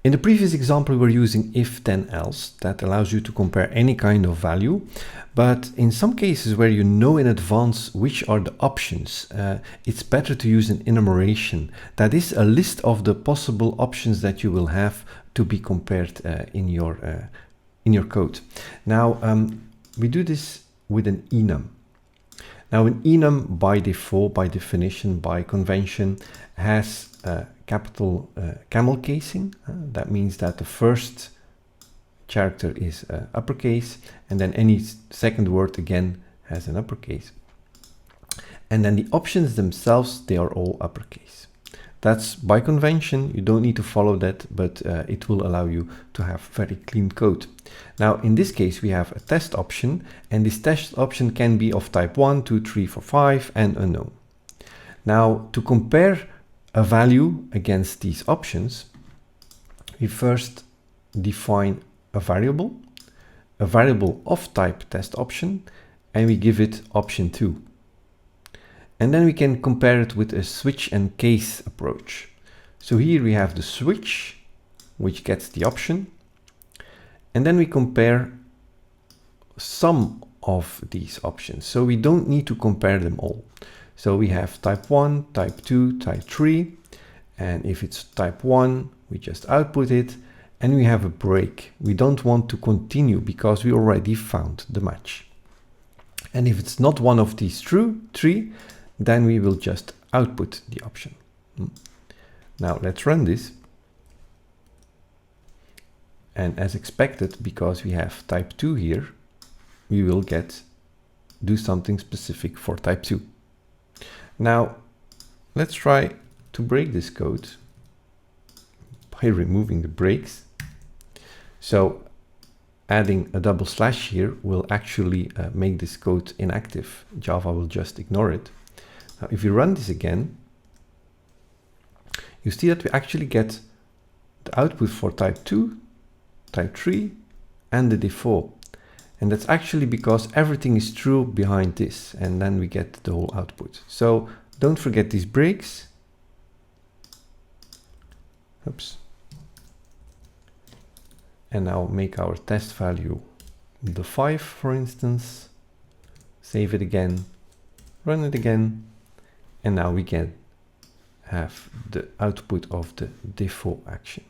In the previous example, we're using if then else. That allows you to compare any kind of value. But in some cases where you know in advance which are the options, it's better to use an enumeration. That is a list of the possible options that you will have to be compared in your code. Now, we do this with an enum. Now, an enum by default, by definition, by convention, has capital camel casing. That means that the first character is uppercase, and then any second word again has an uppercase. And then the options themselves, they are all uppercase. That's by convention. You don't need to follow that, but it will allow you to have very clean code. Now, in this case, we have a test option, and this test option can be of type 1, 2, 3, 4, 5, and unknown. Now, to compare a value against these options, we first define a variable of type test option, and we give it option 2. And then we can compare it with a switch and case approach. So here we have the switch, which gets the option, and then we compare some of these options. So we don't need to compare them all. So we have type 1, type 2, type 3, and if it's type 1, we just output it, and we have a break. We don't want to continue because we already found the match. And if it's not one of these three, then we will just output the option. Now let's run this. And as expected, because we have type 2 here, we will do something specific for type 2. Now, let's try to break this code by removing the breaks. So adding a double slash here will actually make this code inactive. Java will just ignore it. Now, if you run this again, you see that we actually get the output for type 2, type 3, and the default. And that's actually because everything is true behind this, and then we get the whole output. So don't forget these breaks. Oops. And now make our test value the 5, for instance. Save it again, run it again, and now we can have the output of the default action.